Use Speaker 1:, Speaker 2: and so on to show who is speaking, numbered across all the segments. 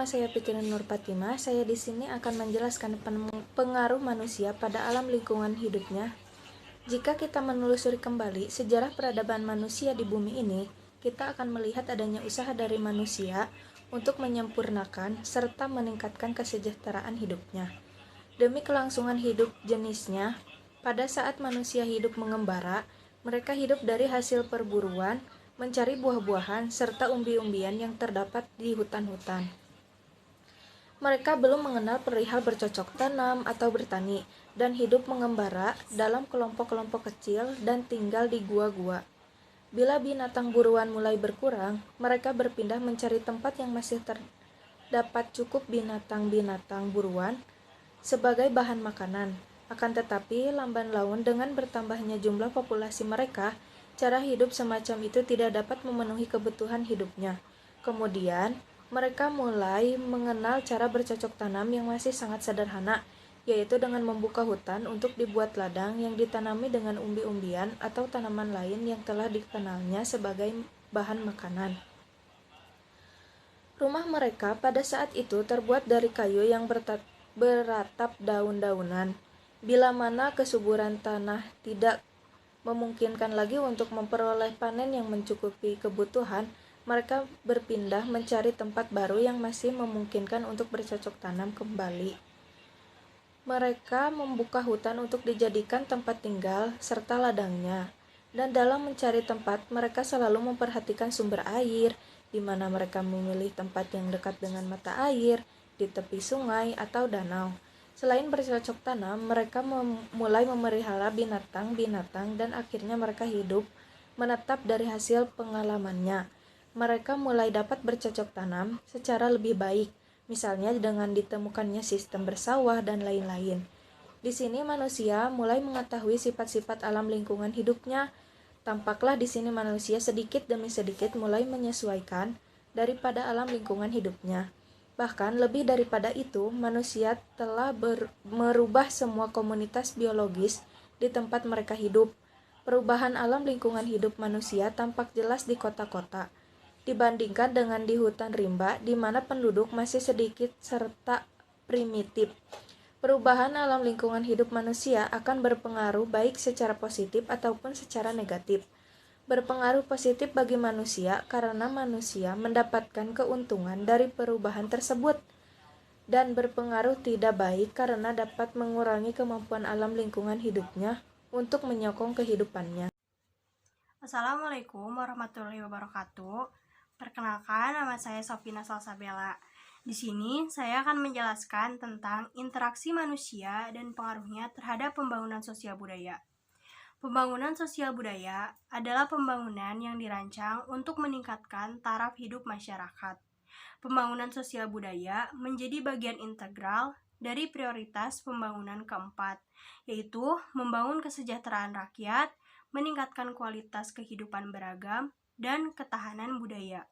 Speaker 1: Nama saya Fitri Nur Fatimah. Saya di sini akan menjelaskan pengaruh manusia pada alam lingkungan hidupnya. Jika kita menelusuri kembali sejarah peradaban manusia di bumi ini, kita akan melihat adanya usaha dari manusia untuk menyempurnakan serta meningkatkan kesejahteraan hidupnya. Demi kelangsungan hidup jenisnya, pada saat manusia hidup mengembara, mereka hidup dari hasil perburuan, mencari buah-buahan, serta umbi-umbian yang terdapat di hutan-hutan. Mereka belum mengenal perihal bercocok tanam atau bertani, dan hidup mengembara dalam kelompok-kelompok kecil dan tinggal di gua-gua. Bila binatang buruan mulai berkurang, mereka berpindah mencari tempat yang masih terdapat cukup binatang-binatang buruan sebagai bahan makanan. Akan tetapi, lamban laun dengan bertambahnya jumlah populasi mereka, cara hidup semacam itu tidak dapat memenuhi kebutuhan hidupnya. Kemudian, mereka mulai mengenal cara bercocok tanam yang masih sangat sederhana, yaitu dengan membuka hutan untuk dibuat ladang yang ditanami dengan umbi-umbian atau tanaman lain yang telah dikenalnya sebagai bahan makanan. Rumah mereka pada saat itu terbuat dari kayu yang beratap daun-daunan. Bila mana kesuburan tanah tidak memungkinkan lagi untuk memperoleh panen yang mencukupi kebutuhan, mereka berpindah mencari tempat baru yang masih memungkinkan untuk bercocok tanam kembali. Mereka membuka hutan untuk dijadikan tempat tinggal serta ladangnya. Dan dalam mencari tempat, mereka selalu memperhatikan sumber air, di mana mereka memilih tempat yang dekat dengan mata air, di tepi sungai atau danau. Selain bercocok tanam, mereka mulai memelihara binatang-binatang dan akhirnya mereka hidup menetap dari hasil pengalamannya. Mereka mulai dapat bercocok tanam secara lebih baik, misalnya dengan ditemukannya sistem bersawah dan lain-lain. Di sini manusia mulai mengetahui sifat-sifat alam lingkungan hidupnya. Tampaklah di sini manusia sedikit demi sedikit mulai menyesuaikan daripada alam lingkungan hidupnya. Bahkan lebih daripada itu, manusia telah merubah semua komunitas biologis di tempat mereka hidup. Perubahan alam lingkungan hidup manusia tampak jelas di kota-kota, dibandingkan dengan di hutan rimba, di mana penduduk masih sedikit serta primitif. Perubahan alam lingkungan hidup manusia akan berpengaruh baik secara positif ataupun secara negatif. Berpengaruh positif bagi manusia karena manusia mendapatkan keuntungan dari perubahan tersebut, dan berpengaruh tidak baik karena dapat mengurangi kemampuan alam lingkungan hidupnya untuk menyokong kehidupannya.
Speaker 2: Assalamualaikum warahmatullahi wabarakatuh. Perkenalkan, nama saya Sofina Salsabella. Di sini saya akan menjelaskan tentang interaksi manusia dan pengaruhnya terhadap pembangunan sosial budaya. Pembangunan sosial budaya adalah pembangunan yang dirancang untuk meningkatkan taraf hidup masyarakat. Pembangunan sosial budaya menjadi bagian integral dari prioritas pembangunan keempat, yaitu membangun kesejahteraan rakyat, meningkatkan kualitas kehidupan beragam, dan ketahanan budaya.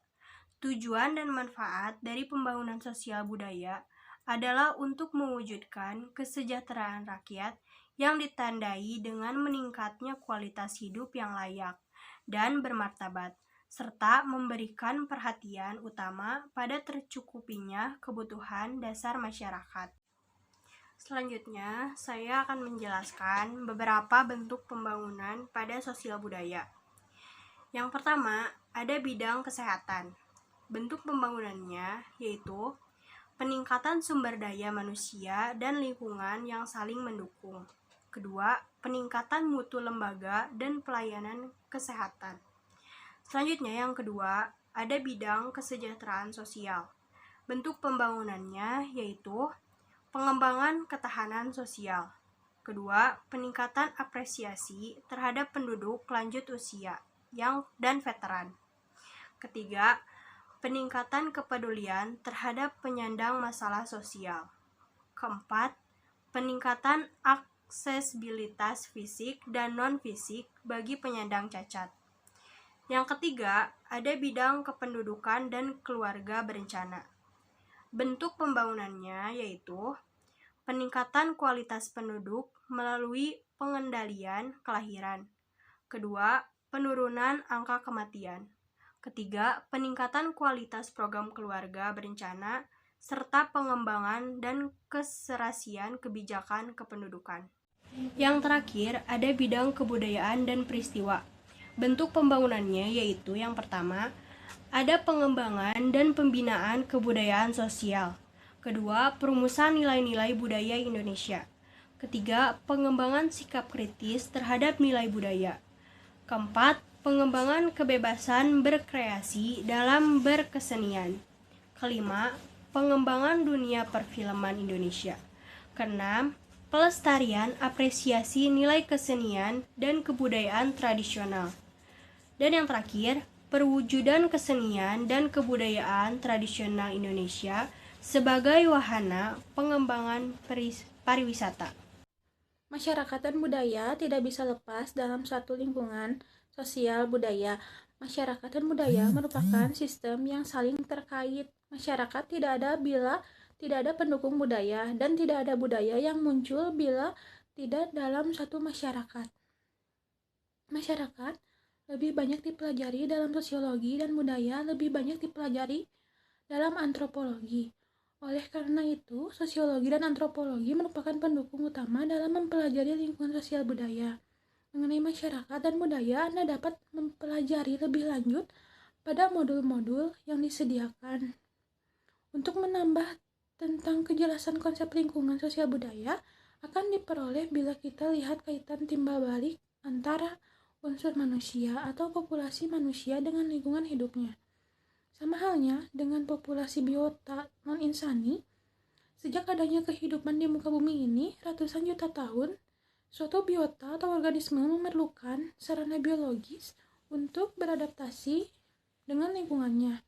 Speaker 2: Tujuan dan manfaat dari pembangunan sosial budaya adalah untuk mewujudkan kesejahteraan rakyat yang ditandai dengan meningkatnya kualitas hidup yang layak dan bermartabat, serta memberikan perhatian utama pada tercukupinya kebutuhan dasar masyarakat. Selanjutnya, saya akan menjelaskan beberapa bentuk pembangunan pada sosial budaya. Yang pertama, ada bidang kesehatan. Bentuk pembangunannya yaitu peningkatan sumber daya manusia dan lingkungan yang saling mendukung. Kedua, peningkatan mutu lembaga dan pelayanan kesehatan. Selanjutnya yang kedua, ada bidang kesejahteraan sosial. Bentuk pembangunannya yaitu pengembangan ketahanan sosial. Kedua, peningkatan apresiasi terhadap penduduk lanjut usia dan veteran. Ketiga, peningkatan kepedulian terhadap penyandang masalah sosial. Keempat, peningkatan aksesibilitas fisik dan non-fisik bagi penyandang cacat. Yang ketiga, ada bidang kependudukan dan keluarga berencana. Bentuk pembangunannya yaitu peningkatan kualitas penduduk melalui pengendalian kelahiran. Kedua, penurunan angka kematian. Ketiga, peningkatan kualitas program keluarga berencana serta pengembangan dan keserasian kebijakan kependudukan. Yang terakhir, ada bidang kebudayaan dan peristiwa. Bentuk pembangunannya yaitu yang pertama, ada pengembangan dan pembinaan kebudayaan sosial. Kedua, perumusan nilai-nilai budaya Indonesia. Ketiga, pengembangan sikap kritis terhadap nilai budaya. Keempat, pengembangan kebebasan berkreasi dalam berkesenian. Kelima, pengembangan dunia perfilman Indonesia. Keenam, pelestarian apresiasi nilai kesenian dan kebudayaan tradisional. Dan yang terakhir, perwujudan kesenian dan kebudayaan tradisional Indonesia sebagai wahana pengembangan pariwisata.
Speaker 1: Masyarakat dan budaya tidak bisa lepas dalam suatu lingkungan sosial budaya. Masyarakat dan budaya merupakan sistem yang saling terkait. Masyarakat tidak ada bila tidak ada pendukung budaya, dan tidak ada budaya yang muncul bila tidak dalam satu masyarakat. Masyarakat lebih banyak dipelajari dalam sosiologi dan budaya lebih banyak dipelajari dalam antropologi. Oleh karena itu, sosiologi dan antropologi merupakan pendukung utama dalam mempelajari lingkungan sosial budaya. Mengenai masyarakat dan budaya, Anda dapat mempelajari lebih lanjut pada modul-modul yang disediakan. Untuk menambah tentang kejelasan konsep lingkungan sosial budaya akan diperoleh bila kita lihat kaitan timbal balik antara unsur manusia atau populasi manusia dengan lingkungan hidupnya. Sama halnya dengan populasi biota non-insani, sejak adanya kehidupan di muka bumi ini ratusan juta tahun, suatu biota atau organisme memerlukan sarana biologis untuk beradaptasi dengan lingkungannya.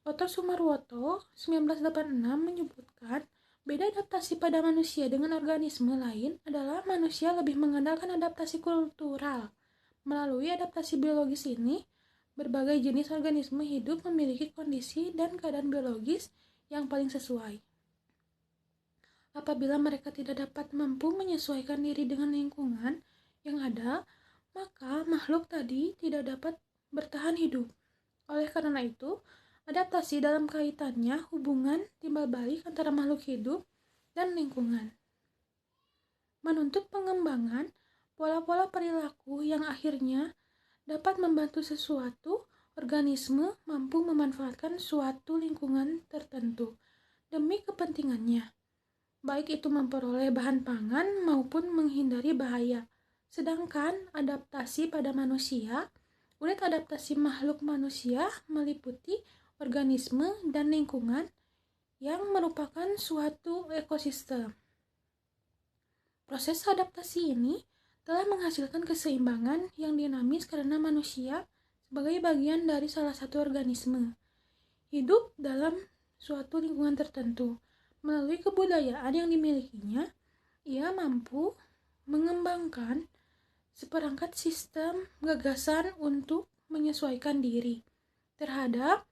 Speaker 1: Otto Sumarwoto 1986 menyebutkan beda adaptasi pada manusia dengan organisme lain adalah manusia lebih mengandalkan adaptasi kultural. Melalui adaptasi biologis ini, berbagai jenis organisme hidup memiliki kondisi dan keadaan biologis yang paling sesuai. Apabila mereka tidak dapat mampu menyesuaikan diri dengan lingkungan yang ada, maka makhluk tadi tidak dapat bertahan hidup. Oleh karena itu, adaptasi dalam kaitannya hubungan timbal balik antara makhluk hidup dan lingkungan. Menuntut pengembangan pola-pola perilaku yang akhirnya dapat membantu sesuatu organisme mampu memanfaatkan suatu lingkungan tertentu demi kepentingannya, baik itu memperoleh bahan pangan maupun menghindari bahaya. Sedangkan adaptasi pada manusia, unit adaptasi makhluk manusia meliputi organisme dan lingkungan yang merupakan suatu ekosistem. Proses adaptasi ini telah menghasilkan keseimbangan yang dinamis karena manusia sebagai bagian dari salah satu organisme hidup dalam suatu lingkungan tertentu. Melalui kebudayaan yang dimilikinya, ia mampu mengembangkan seperangkat sistem gagasan untuk menyesuaikan diri terhadap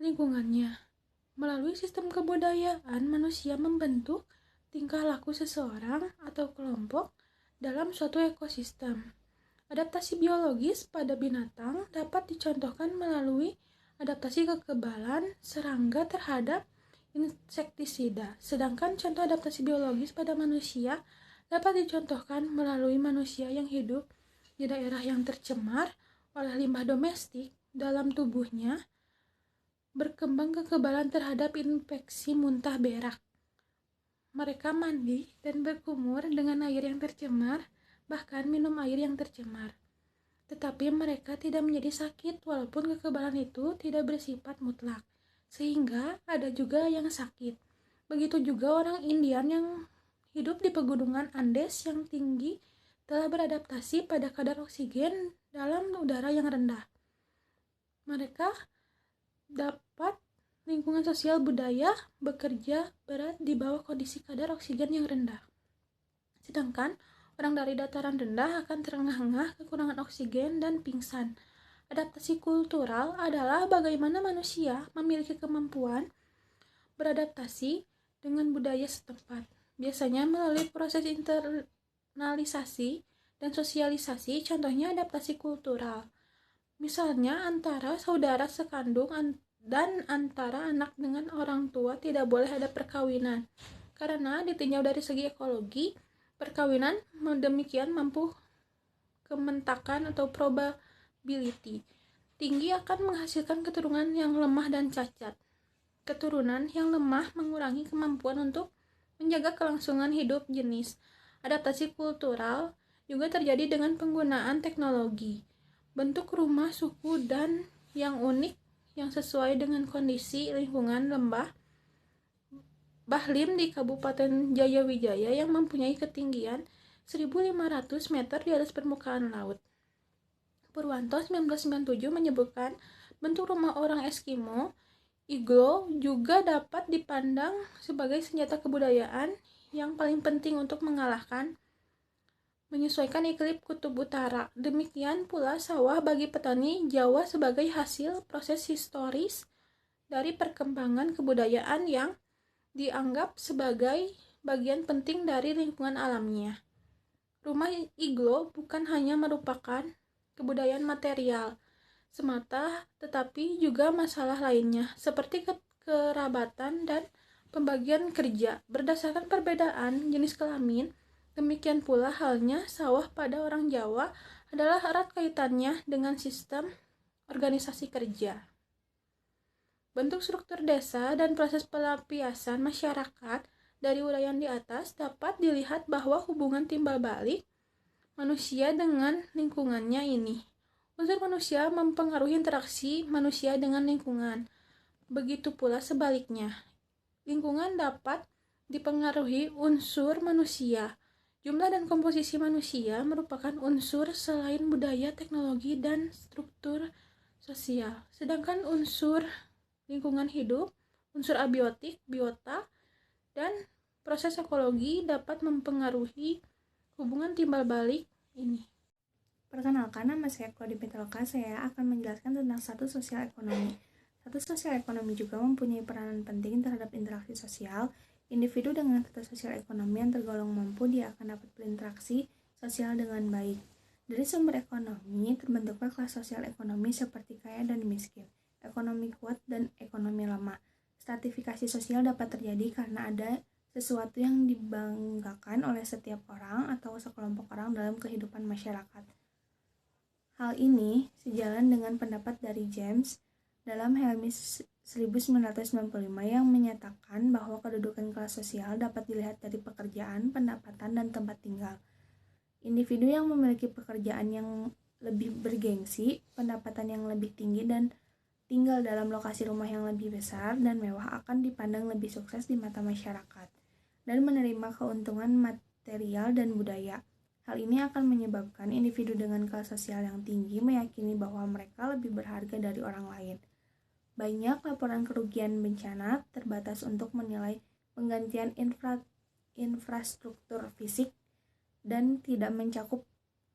Speaker 1: lingkungannya. Melalui sistem kebudayaan, manusia membentuk tingkah laku seseorang atau kelompok dalam suatu ekosistem. Adaptasi biologis pada binatang dapat dicontohkan melalui adaptasi kekebalan serangga terhadap insektisida, sedangkan contoh adaptasi biologis pada manusia dapat dicontohkan melalui manusia yang hidup di daerah yang tercemar oleh limbah domestik dalam tubuhnya, berkembang kekebalan terhadap infeksi muntah berak. Mereka mandi dan berkumur dengan air yang tercemar, bahkan minum air yang tercemar. Tetapi mereka tidak menjadi sakit walaupun kekebalan itu tidak bersifat mutlak, sehingga ada juga yang sakit. Begitu juga orang Indian yang hidup di pegunungan Andes yang tinggi telah beradaptasi pada kadar oksigen dalam udara yang rendah. Mereka dapat lingkungan sosial budaya bekerja berat di bawah kondisi kadar oksigen yang rendah. Sedangkan orang dari dataran rendah akan terengah-engah kekurangan oksigen dan pingsan. Adaptasi kultural adalah bagaimana manusia memiliki kemampuan beradaptasi dengan budaya setempat. Biasanya melalui proses internalisasi dan sosialisasi, contohnya adaptasi kultural. Misalnya antara saudara sekandung
Speaker 3: dan antara anak dengan orang tua tidak boleh ada perkawinan. Karena ditinjau dari segi ekologi, perkawinan demikian mampu kementakan atau probability tinggi akan menghasilkan keturunan yang lemah dan cacat. Keturunan yang lemah mengurangi kemampuan untuk menjaga kelangsungan hidup jenis. Adaptasi kultural juga terjadi dengan penggunaan teknologi, bentuk rumah suku dan yang unik yang sesuai dengan kondisi lingkungan lembah Bahlim di Kabupaten Jayawijaya yang mempunyai ketinggian 1.500 meter di atas permukaan laut. Purwanto 1997 menyebutkan bentuk rumah orang Eskimo, iglo, juga dapat dipandang sebagai senjata kebudayaan yang paling penting untuk menyesuaikan iklim kutub utara. Demikian pula sawah bagi petani Jawa sebagai hasil proses historis dari perkembangan kebudayaan yang dianggap sebagai bagian penting dari lingkungan alamnya. Rumah iglo bukan hanya merupakan kebudayaan material semata, tetapi juga masalah lainnya seperti kerabatan dan pembagian kerja berdasarkan perbedaan jenis kelamin. Demikian pula halnya sawah pada orang Jawa adalah erat kaitannya dengan sistem organisasi kerja. Bentuk struktur desa dan proses pelapiasan masyarakat dari uraian di atas dapat dilihat bahwa hubungan timbal balik manusia dengan lingkungannya ini. Unsur manusia mempengaruhi interaksi manusia dengan lingkungan. Begitu pula sebaliknya. Lingkungan dapat dipengaruhi unsur manusia. Jumlah dan komposisi manusia merupakan unsur selain budaya, teknologi, dan struktur sosial. Sedangkan unsur lingkungan hidup, unsur abiotik, biota, dan proses ekologi dapat mempengaruhi hubungan timbal balik ini.
Speaker 4: Perkenalkan, nama saya Claudia Pitaloka. Saya akan menjelaskan tentang status sosial ekonomi. Status sosial ekonomi juga mempunyai peranan penting terhadap interaksi sosial. Individu dengan status sosial ekonomi yang tergolong mampu, dia akan dapat berinteraksi sosial dengan baik. Dari sumber ekonomi, terbentuklah kelas sosial ekonomi seperti kaya dan miskin, ekonomi kuat dan ekonomi lemah. Stratifikasi sosial dapat terjadi karena ada sesuatu yang dibanggakan oleh setiap orang atau sekelompok orang dalam kehidupan masyarakat. Hal ini sejalan dengan pendapat dari James dalam Helmi 1995 yang menyatakan bahwa kedudukan kelas sosial dapat dilihat dari pekerjaan, pendapatan, dan tempat tinggal. Individu yang memiliki pekerjaan yang lebih bergengsi, pendapatan yang lebih tinggi, dan tinggal dalam lokasi rumah yang lebih besar dan mewah akan dipandang lebih sukses di mata masyarakat dan menerima keuntungan material dan budaya. Hal ini akan menyebabkan individu dengan kelas sosial yang tinggi meyakini bahwa mereka lebih berharga dari orang lain. Banyak laporan kerugian bencana terbatas untuk menilai penggantian infrastruktur fisik dan tidak mencakup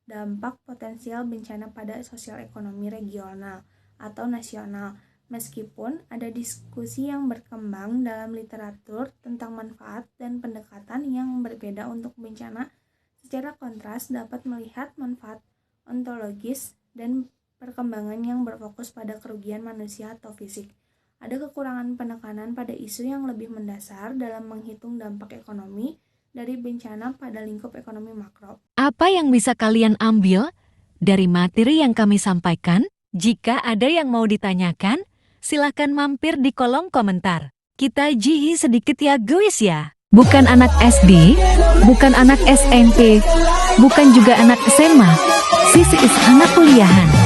Speaker 4: dampak potensial bencana pada sosial ekonomi regional atau nasional. Meskipun ada diskusi yang berkembang dalam literatur tentang manfaat dan pendekatan yang berbeda untuk bencana, secara kontras dapat melihat manfaat ontologis dan perkembangan yang berfokus pada kerugian manusia atau fisik. Ada kekurangan penekanan pada isu yang lebih mendasar dalam menghitung dampak ekonomi dari bencana pada lingkup ekonomi makro.
Speaker 5: Apa yang bisa kalian ambil dari materi yang kami sampaikan? Jika ada yang mau ditanyakan, silakan mampir di kolom komentar. Kita jihi sedikit ya guys ya. Bukan anak SD, bukan anak SMP, bukan juga anak SMA. Sisi is anak kuliahan.